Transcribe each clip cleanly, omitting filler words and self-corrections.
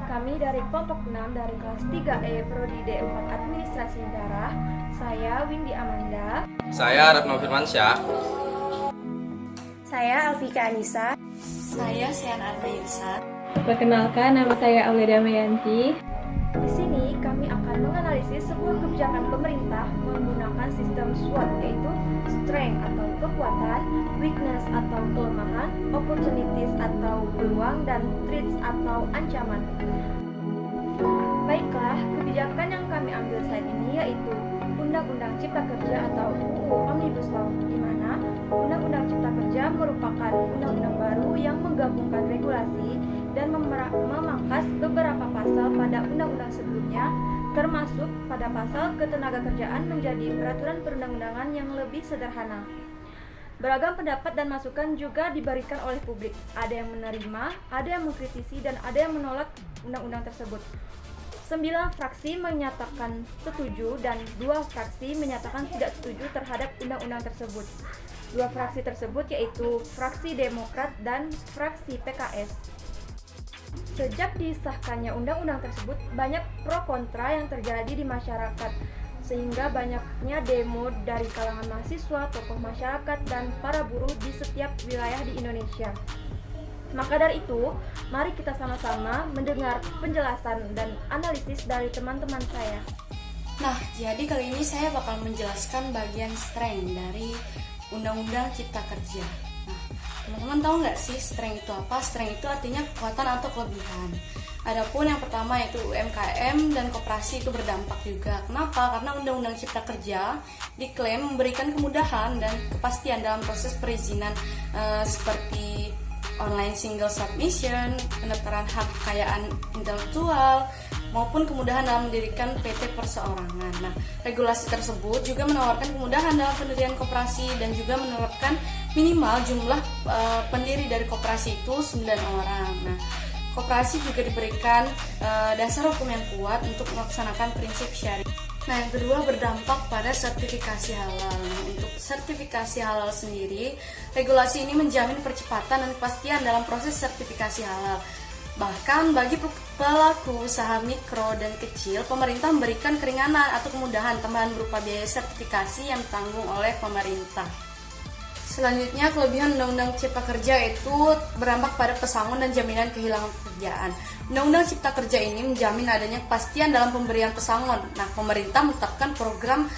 Kami dari kelompok 6 dari kelas 3E Prodi D4 Administrasi Negara. Saya Windy Amanda. Saya Retno Firmansyah. Saya Alfika Anissa. Saya Sian Arna Yusat. Perkenalkan, nama saya Aulia Mayanti. Di sini kami akan menganalisis sebuah kebijakan pemerintah menggunakan sistem SWOT, yaitu strength atau kekuatan, weakness atau kelemahan, opportunities atau peluang, dan threats atau ancaman. Baiklah, kebijakan yang kami ambil saat ini yaitu Undang-Undang Cipta Kerja atau UU Omnibus Law, di mana Undang-Undang Cipta Kerja merupakan undang-undang baru yang menggabungkan regulasi dan memangkas beberapa pasal pada undang-undang sebelumnya, termasuk pada pasal ketenagakerjaan menjadi peraturan perundang-undangan yang lebih sederhana. Beragam pendapat dan masukan juga diberikan oleh publik. Ada yang menerima, ada yang mengkritisi, dan ada yang menolak undang-undang tersebut. 9 fraksi menyatakan setuju dan 2 fraksi menyatakan tidak setuju terhadap undang-undang tersebut. 2 fraksi tersebut yaitu fraksi Demokrat dan fraksi PKS. Sejak disahkannya undang-undang tersebut, banyak pro kontra yang terjadi di masyarakat, sehingga banyaknya demo dari kalangan mahasiswa, tokoh masyarakat, dan para buruh di setiap wilayah di Indonesia. Maka dari itu, mari kita sama-sama mendengar penjelasan dan analisis dari teman-teman saya. Nah, jadi kali ini saya bakal menjelaskan bagian strength dari Undang-Undang Cipta Kerja. Nah, teman-teman tahu nggak sih strength itu apa? Strength itu artinya kekuatan atau kelebihan. Adapun yang pertama yaitu UMKM dan koperasi itu berdampak juga. Kenapa? Karena Undang-Undang Cipta Kerja diklaim memberikan kemudahan dan kepastian dalam proses perizinan seperti online single submission, pendaftaran hak kekayaan intelektual, maupun kemudahan dalam mendirikan PT perseorangan. Nah, regulasi tersebut juga menawarkan kemudahan dalam pendirian koperasi dan juga menerapkan minimal jumlah pendiri dari koperasi itu 9 orang. Nah, koperasi juga diberikan dasar hukum yang kuat untuk melaksanakan prinsip syariah. Nah, yang kedua berdampak pada sertifikasi halal. Nah, untuk sertifikasi halal sendiri, regulasi ini menjamin percepatan dan kepastian dalam proses sertifikasi halal. Bahkan bagi pelaku usaha mikro dan kecil, pemerintah memberikan keringanan atau kemudahan tambahan berupa biaya sertifikasi yang ditanggung oleh pemerintah. Selanjutnya, kelebihan Undang-Undang Cipta Kerja itu berdampak pada pesangon dan jaminan kehilangan pekerjaan. Undang-Undang Cipta Kerja ini menjamin adanya kepastian dalam pemberian pesangon. Nah, pemerintah menetapkan program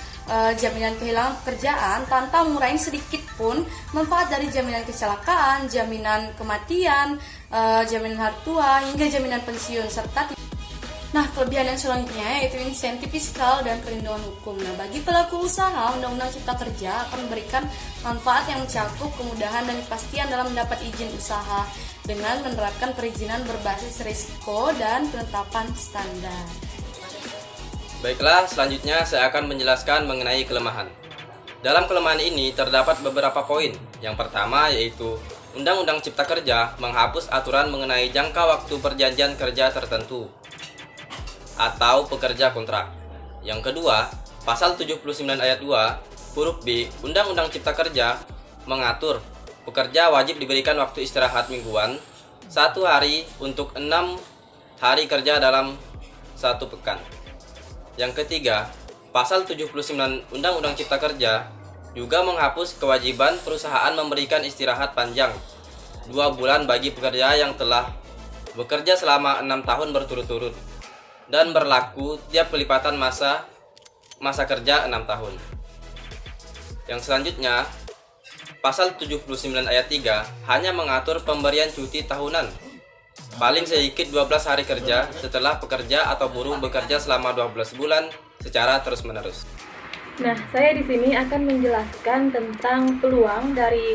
jaminan kehilangan pekerjaan tanpa mengurangi sedikit pun manfaat dari jaminan kecelakaan, jaminan kematian, jaminan hari tua, hingga jaminan pensiun, serta Nah, kelebihan yang selanjutnya yaitu insentif fiskal dan perlindungan hukum. Nah, bagi pelaku usaha, Undang-Undang Cipta Kerja akan memberikan manfaat yang mencakup kemudahan dan kepastian dalam mendapat izin usaha dengan menerapkan perizinan berbasis risiko dan penetapan standar. Baiklah, selanjutnya saya akan menjelaskan mengenai kelemahan. Dalam kelemahan ini terdapat beberapa poin. Yang pertama yaitu Undang-Undang Cipta Kerja menghapus aturan mengenai jangka waktu perjanjian kerja tertentu atau pekerja kontrak. Yang kedua, pasal 79 ayat 2 huruf B Undang-Undang Cipta Kerja mengatur pekerja wajib diberikan waktu istirahat mingguan 1 hari untuk 6 hari kerja dalam 1 pekan. Yang ketiga, pasal 79 Undang-Undang Cipta Kerja juga menghapus kewajiban perusahaan memberikan istirahat panjang 2 bulan bagi pekerja yang telah bekerja selama 6 tahun berturut-turut dan berlaku tiap pelipatan masa kerja 6 tahun. Yang selanjutnya, pasal 79 ayat 3 hanya mengatur pemberian cuti tahunan paling sedikit 12 hari kerja setelah pekerja atau buruh bekerja selama 12 bulan secara terus-menerus. Nah, saya di sini akan menjelaskan tentang peluang dari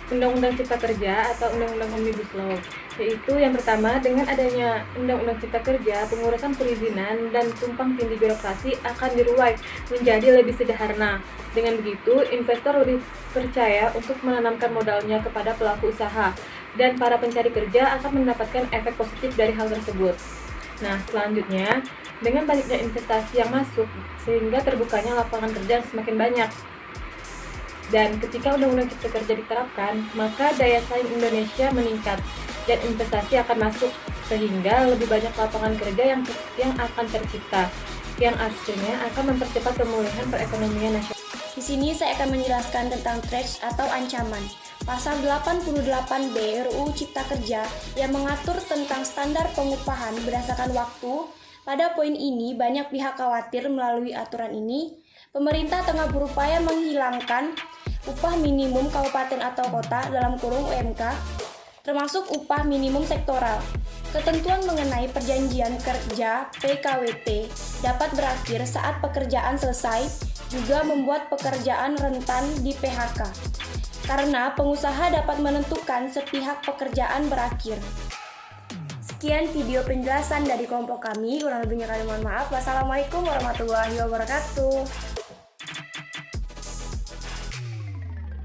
Undang-Undang Cipta Kerja atau Undang-Undang Omnibus Law. Yaitu yang pertama, dengan adanya Undang-Undang Cipta Kerja, pengurusan perizinan dan tumpang tindih birokrasi akan diruai menjadi lebih sederhana. Dengan begitu, investor lebih percaya untuk menanamkan modalnya kepada pelaku usaha, dan para pencari kerja akan mendapatkan efek positif dari hal tersebut. Nah, selanjutnya, dengan banyaknya investasi yang masuk, sehingga terbukanya lapangan kerja semakin banyak. Dan ketika Undang-Undang Cipta Kerja diterapkan, maka daya saing Indonesia meningkat dan investasi akan masuk sehingga lebih banyak lapangan kerja yang akan tercipta, yang akhirnya akan mempercepat pemulihan perekonomian nasional. Di sini saya akan menjelaskan tentang threats atau ancaman. Pasal 88B RUU Cipta Kerja yang mengatur tentang standar pengupahan berdasarkan waktu. Pada poin ini, banyak pihak khawatir melalui aturan ini, pemerintah tengah berupaya menghilangkan upah minimum kabupaten atau kota dalam kurung UMK, termasuk upah minimum sektoral. Ketentuan mengenai perjanjian kerja PKWT dapat berakhir saat pekerjaan selesai, juga membuat pekerjaan rentan di PHK, karena pengusaha dapat menentukan sepihak pekerjaan berakhir. Sekian video penjelasan dari kelompok kami, kurang lebihnya kami mohon maaf. Wassalamualaikum warahmatullahi wabarakatuh.